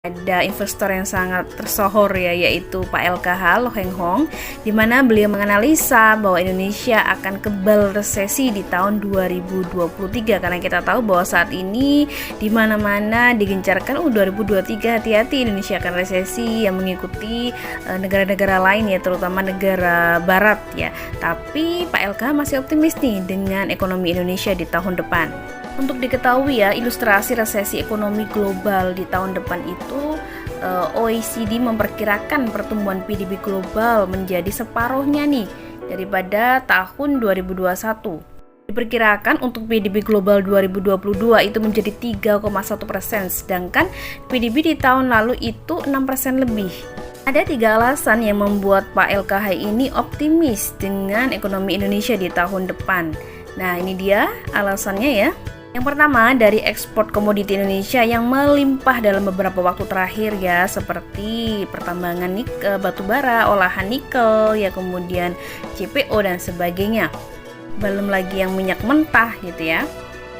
Ada investor yang sangat tersohor ya, yaitu Pak LKH Loh Heng Hong, di mana beliau menganalisa bahwa Indonesia akan kebal resesi di tahun 2023 karena kita tahu bahwa saat ini di mana-mana digencarkan 2023 hati-hati Indonesia akan resesi yang mengikuti negara-negara lain ya, terutama negara barat ya. Tapi Pak LKH masih optimis nih dengan ekonomi Indonesia di tahun depan. Untuk diketahui ya, ilustrasi resesi ekonomi global di tahun depan itu OECD memperkirakan pertumbuhan PDB global menjadi separuhnya nih daripada tahun 2021. Diperkirakan untuk PDB global 2022 itu menjadi 3,1%, sedangkan PDB di tahun lalu itu 6% lebih. Ada 3 alasan yang membuat Pak LKH ini optimis dengan ekonomi Indonesia di tahun depan. Nah, ini dia alasannya ya. Yang pertama, dari ekspor komoditi Indonesia yang melimpah dalam beberapa waktu terakhir ya, seperti pertambangan batu bara, olahan nikel ya, kemudian CPO dan sebagainya. Belum lagi yang minyak mentah gitu ya.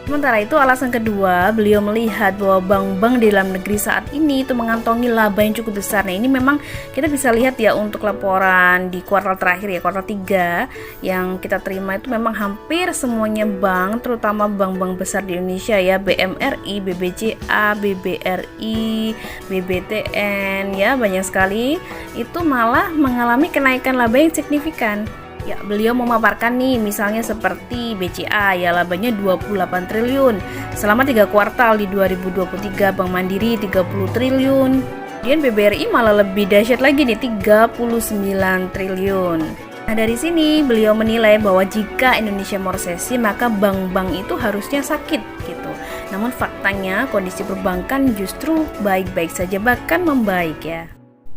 Sementara itu alasan kedua, beliau melihat bahwa bank-bank di dalam negeri saat ini itu mengantongi laba yang cukup besar. Nah, ini memang kita bisa lihat ya untuk laporan di kuartal terakhir ya, kuartal 3 yang kita terima itu memang hampir semuanya bank, terutama bank-bank besar di Indonesia ya, BMRI, BBCA, BBRI, BBTN ya, banyak sekali itu malah mengalami kenaikan laba yang signifikan. Ya, beliau memaparkan nih misalnya seperti BCA ya, labanya 28 triliun selama 3 kuartal di 2023, Bank Mandiri 30 triliun. Kemudian BBRI malah lebih dahsyat lagi nih, 39 triliun. Nah, dari sini beliau menilai bahwa jika Indonesia mau resesi maka bank-bank itu harusnya sakit gitu. Namun faktanya kondisi perbankan justru baik-baik saja, bahkan membaik ya.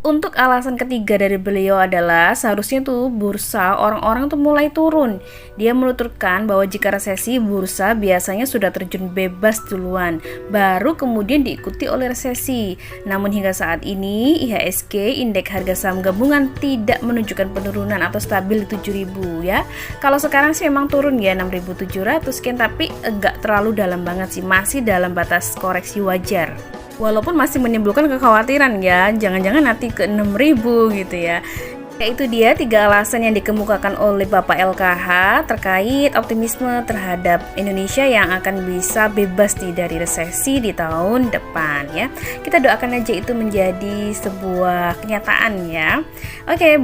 Untuk alasan ketiga dari beliau adalah seharusnya tuh bursa orang-orang tuh mulai turun. Dia menuturkan bahwa jika resesi, bursa biasanya sudah terjun bebas duluan, baru kemudian diikuti oleh resesi. Namun hingga saat ini IHSG, indeks harga saham gabungan, tidak menunjukkan penurunan atau stabil di 7.000 ya. Kalau sekarang sih memang turun ya 6.700 sekian, tapi enggak terlalu dalam banget sih, masih dalam batas koreksi wajar. Walaupun masih menimbulkan kekhawatiran ya, jangan-jangan nanti ke 6.000 gitu ya. Itu dia 3 alasan yang dikemukakan oleh Bapak LKH terkait optimisme terhadap Indonesia yang akan bisa bebas dari resesi di tahun depan ya. Kita doakan aja itu menjadi sebuah kenyataan ya. Oke, berikut